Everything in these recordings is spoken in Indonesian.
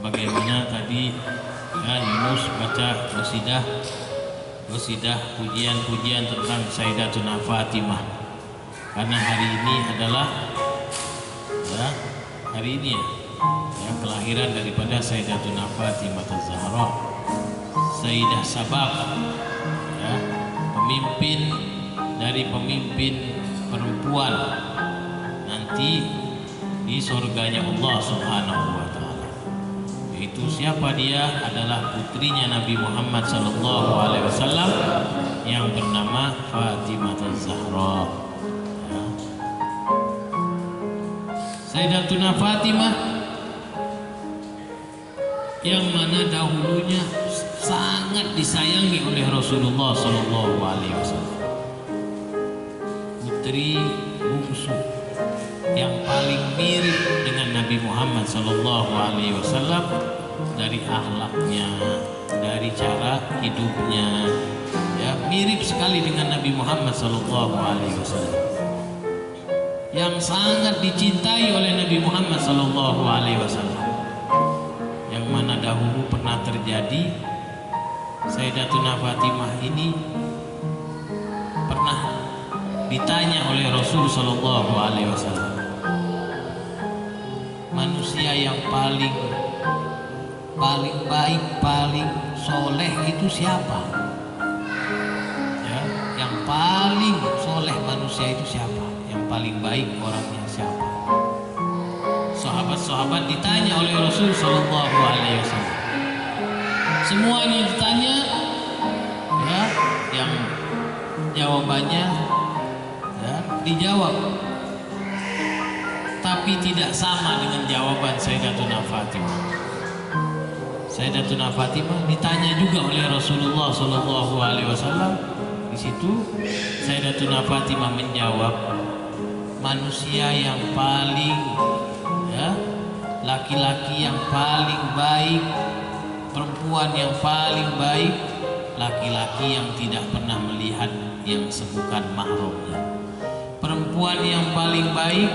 Bagaimana tadi ya, Yunus baca qasidah pujian-pujian tentang Sayyidatuna Fatimah. Karena hari ini adalah ya, hari ini ya, kelahiran daripada Sayyidatuna Fatimah Az-Zahra, Sayyidah Sabab, ya, pemimpin dari pemimpin perempuan nanti di surganya Allah Subhanahu wa taala. Yaitu siapa dia? Adalah putrinya Nabi Muhammad sallallahu alaihi wasallam yang bernama Fatimah Az-Zahra. Ya. Sayyidatuna Fatimah yang mana dahulunya sangat disayangi oleh Rasulullah sallallahu alaihi wasallam. Putri bungsu yang paling mirip dengan Nabi Muhammad sallallahu alaihi wasallam dari akhlaknya, dari cara hidupnya, ya mirip sekali dengan Nabi Muhammad sallallahu alaihi wasallam. Yang sangat dicintai oleh Nabi Muhammad sallallahu alaihi wasallam. Yang mana dahulu pernah terjadi Sayyidatuna Fatimah ini pernah ditanya oleh Rasul sallallahu alaihi wasallam, manusia yang paling baik, paling soleh itu siapa? Ya, yang paling soleh manusia itu siapa? Yang paling baik orangnya siapa? Sahabat-sahabat ditanya oleh Rasul sallallahu alaihi wasallam. Semuanya ditanya, ya, yang jawabannya ya, dijawab, tapi tidak sama dengan jawaban Sayyidatuna Fatimah. Sayyidatuna Fatimah ditanya juga oleh Rasulullah sallallahu alaihi wasallam. Di situ Sayyidatuna Fatimah menjawab, manusia yang paling ya, laki-laki yang paling baik, perempuan yang paling baik, laki-laki yang tidak pernah melihat yang bukan mahramnya. Perempuan yang paling baik,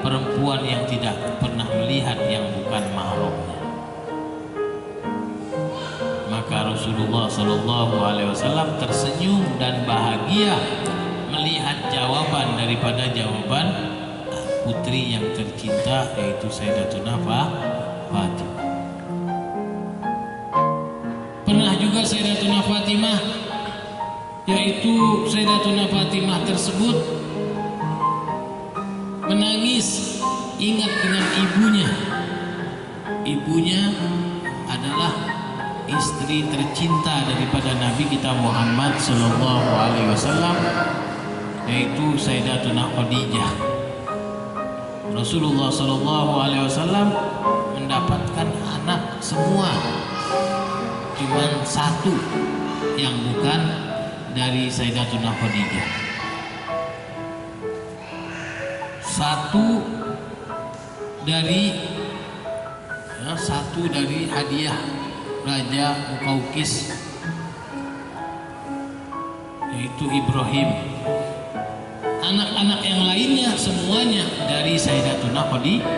perempuan yang tidak pernah melihat yang bukan mahramnya. Maka Rasulullah sallallahu alaihi wasallam tersenyum dan bahagia melihat jawaban daripada jawaban putri yang tercinta, yaitu Sayyidatuna Fatimah. Pernah juga Sayyidatuna Fatimah, yaitu Sayyidatuna Fatimah tersebut menangis ingat dengan ibunya. Ibunya adalah istri tercinta daripada Nabi kita Muhammad sallallahu alaihi wasallam, yaitu Sayyidatuna Khadijah. Rasulullah sallallahu alaihi wasallam mendapatkan anak semua, cuman satu yang bukan dari Sayyidatuna Khadijah. Satu dari hadiah Raja Muqawqis, yaitu Ibrahim. Anak-anak yang lainnya semuanya dari Sayyidatuna Khadijah.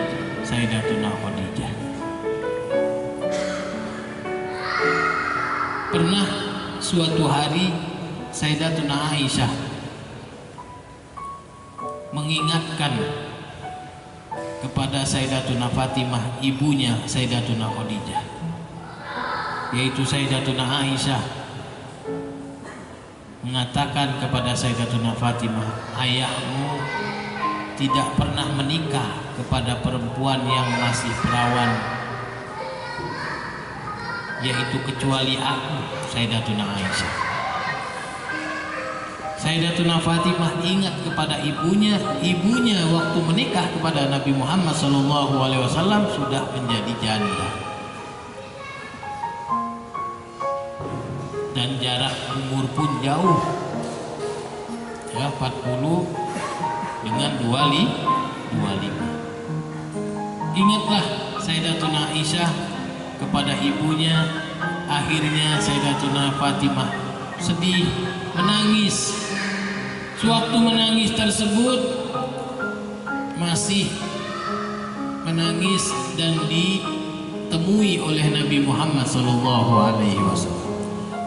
Pernah suatu hari Sayyidatuna Aisyah mengingatkan kepada Sayyidatuna Fatimah, ibunya Sayyidatuna Khadijah, yaitu Sayyidatuna Aisyah mengatakan kepada Sayyidatuna Fatimah, ayahmu tidak pernah menikah kepada perempuan yang masih perawan, yaitu kecuali aku, Sayyidatuna Aisyah. Sayyidatuna Fatimah ingat kepada ibunya waktu menikah kepada Nabi Muhammad SAW sudah menjadi janda, dan jarak umur pun jauh, ya 40 dengan 25. Ingatlah Sayyidatuna Aisyah kepada ibunya. Akhirnya Sayyidatuna Fatimah sedih, menangis. Sewaktu menangis tersebut masih menangis dan ditemui oleh Nabi Muhammad sallallahu alaihi wasallam.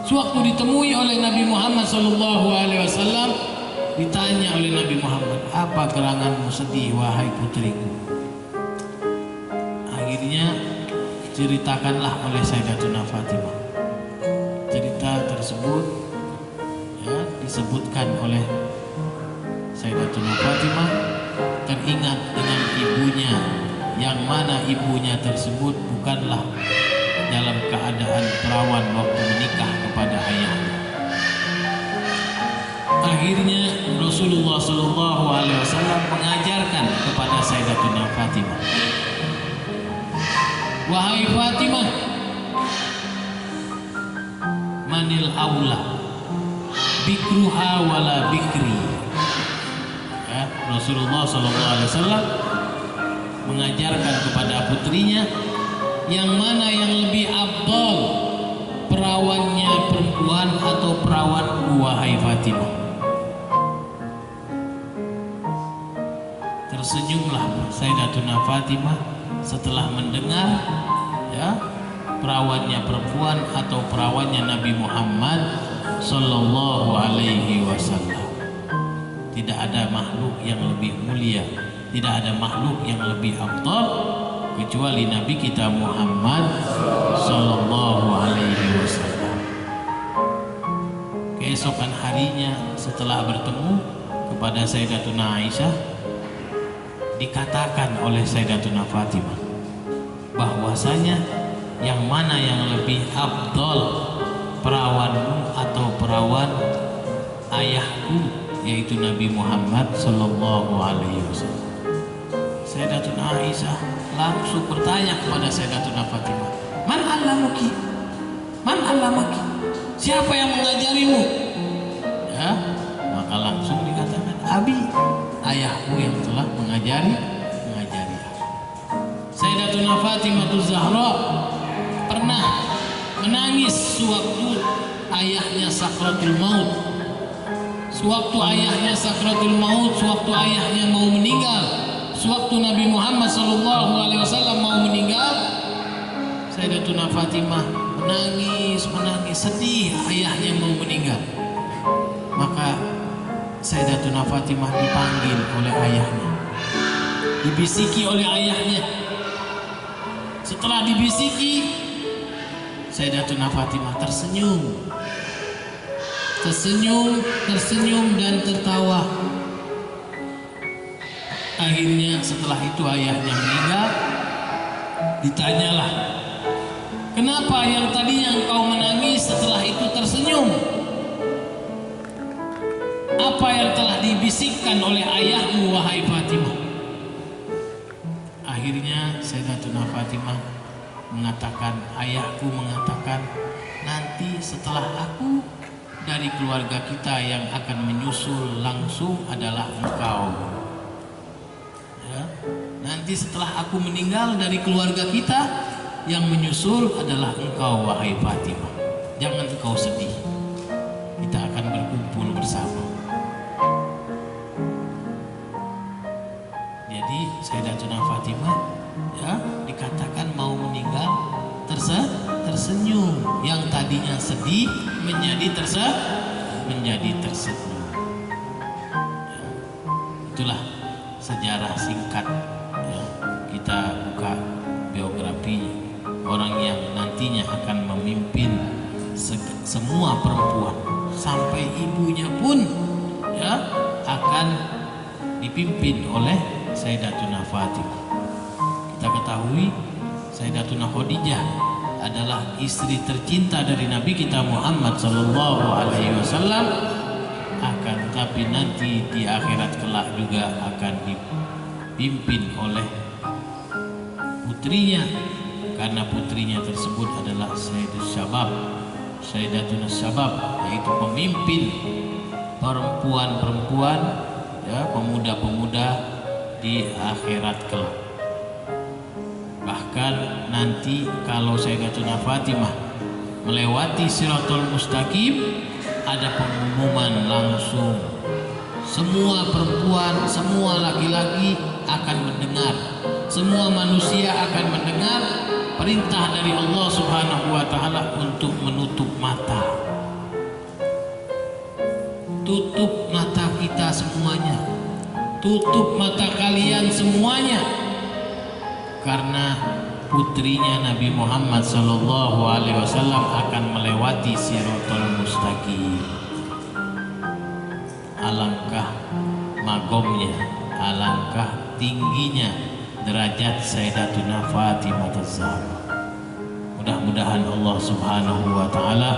Sewaktu ditemui oleh Nabi Muhammad sallallahu alaihi wasallam, ditanya oleh Nabi Muhammad, "Apa geranganmu sedih wahai putriku?" Akhirnya ceritakanlah oleh Sayyidatuna Fatimah. Cerita tersebut ya, disebutkan oleh Sayyidatuna Fatimah, teringat dengan ibunya, yang mana ibunya tersebut bukanlah dalam keadaan perawan waktu menikah kepada ayahnya. Akhirnya Rasulullah Shallallahu Alaihi Wasallam mengajarkan kepada Sayyidatuna Fatimah, "Wahai Fatimah, manil aula bikruha wala bikri." Ya, Rasulullah Shallallahu Alaihi Wasallam mengajarkan kepada putrinya, yang mana yang lebih afdal, perawannya perempuan atau perawanku wahai Fatimah. Tersenyumlah Sayyidatuna Fatimah setelah mendengar ya, perawannya perempuan atau perawannya Nabi Muhammad sallallahu alaihi wasallam. Tidak ada makhluk yang lebih mulia, tidak ada makhluk yang lebih afdal kecuali Nabi kita Muhammad sallallahu alaihi wasallam. Keesokan harinya setelah bertemu kepada Sayyidatuna Aisyah, dikatakan oleh Sayyidatuna Fatimah bahwasanya yang mana yang lebih afdal, perawanmu atau perawan ayahku, yaitu Nabi Muhammad sallallahu alaihi wasallam. Sayyidatuna Aisyah langsung bertanya kepada Sayyidatuna Fatimah, "Man allamuki? Man allamaki? Siapa yang mengajarimu?" Ya, maka langsung dikatakan, "Abi, ayahku yang telah mengajari aku." Sayyidatuna Fatimah Zahra pernah menangis sewaktu ayahnya sakratul maut. Sewaktu ayahnya sakratul maut, sewaktu ayahnya mau meninggal, sewaktu Nabi Muhammad SAW mau meninggal, Sayyidatuna Fatimah menangis, sedih ayahnya mau meninggal. Maka Sayyidatuna Fatimah dipanggil oleh ayahnya, dibisiki oleh ayahnya. Setelah dibisiki, Sayyidatuna Fatimah tersenyum dan tertawa. Akhirnya setelah itu ayahnya meninggal, ditanyalah, "Kenapa yang tadinya engkau menangis setelah itu tersenyum? Apa yang telah dibisikkan oleh ayahmu wahai Fatimah?" Akhirnya Sayyidatuna Fatimah mengatakan, ayahku mengatakan, "Nanti setelah aku, dari keluarga kita yang akan menyusul langsung adalah engkau. Ya, nanti setelah aku meninggal, dari keluarga kita yang menyusul adalah engkau wahai Fatimah. Jangan engkau sedih, kita akan berkumpul bersama." Jadi Sayyidatuna Fatimah ya, dikatakan mau meninggal tersenyum, yang tadinya sedih menjadi tersenyum. Ya, itulah sejarah singkat ya, kita buka biografi orang yang nantinya akan memimpin semua perempuan, sampai ibunya pun ya akan dipimpin oleh Sayyidatuna Fatimah. Kita ketahui Sayyidatuna Khadijah adalah istri tercinta dari Nabi kita Muhammad sallallahu alaihi wasallam, akan tapi nanti di akhirat kelak juga akan dipimpin oleh putrinya, karena putrinya tersebut adalah Sayyidatuna Syabab, yaitu pemimpin perempuan-perempuan ya, pemuda-pemuda di akhirat kelak. Bahkan nanti kalau Sayyidatuna Fatimah melewati Shiratul Mustaqim, ada pengumuman langsung, semua perempuan, semua laki-laki akan mendengar, semua manusia akan mendengar perintah dari Allah Subhanahu wa taala untuk menutup mata. Tutup mata kita semuanya. Tutup mata kalian semuanya. Karena putrinya Nabi Muhammad sallallahu alaihi wasallam akan melewati Shiratal Mustaqim. Alangkah magomnya, alangkah tingginya derajat Sayyidatuna Fatimah Az-Zahra. Mudah-mudahan Allah Subhanahu wa taala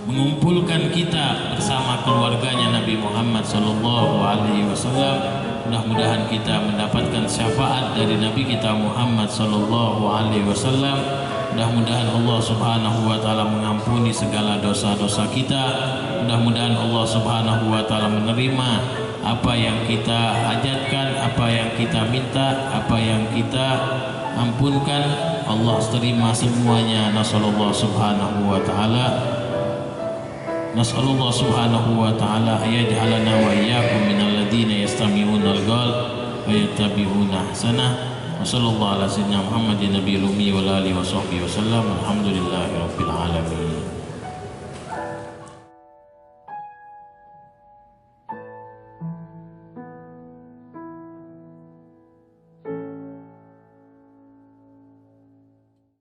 mengumpulkan kita bersama keluarganya Nabi Muhammad sallallahu alaihi wasallam. Mudah-mudahan kita mendapatkan syafaat dari Nabi kita Muhammad sallallahu alaihi wasallam. Mudah-mudahan Allah Subhanahu wa taala mengampuni segala dosa-dosa kita. Mudah-mudahan Allah Subhanahu wa taala menerima apa yang kita hajatkan, apa yang kita minta, apa yang kita ampunkan. Allah terima semuanya. Nasallallahu subhanahu wa ta'ala Nas'alullah subhanahu wa ta'ala ayaj'alana wa iyyakum minal ladzina yastami'una al-qawl wa yattabi'una ahsanah. Wa sallallahu ala sayyidina Muhammadin nabiyil ummi wa alihi wa sahbihi wa sallam. Alhamdulillahi rabbil alamin.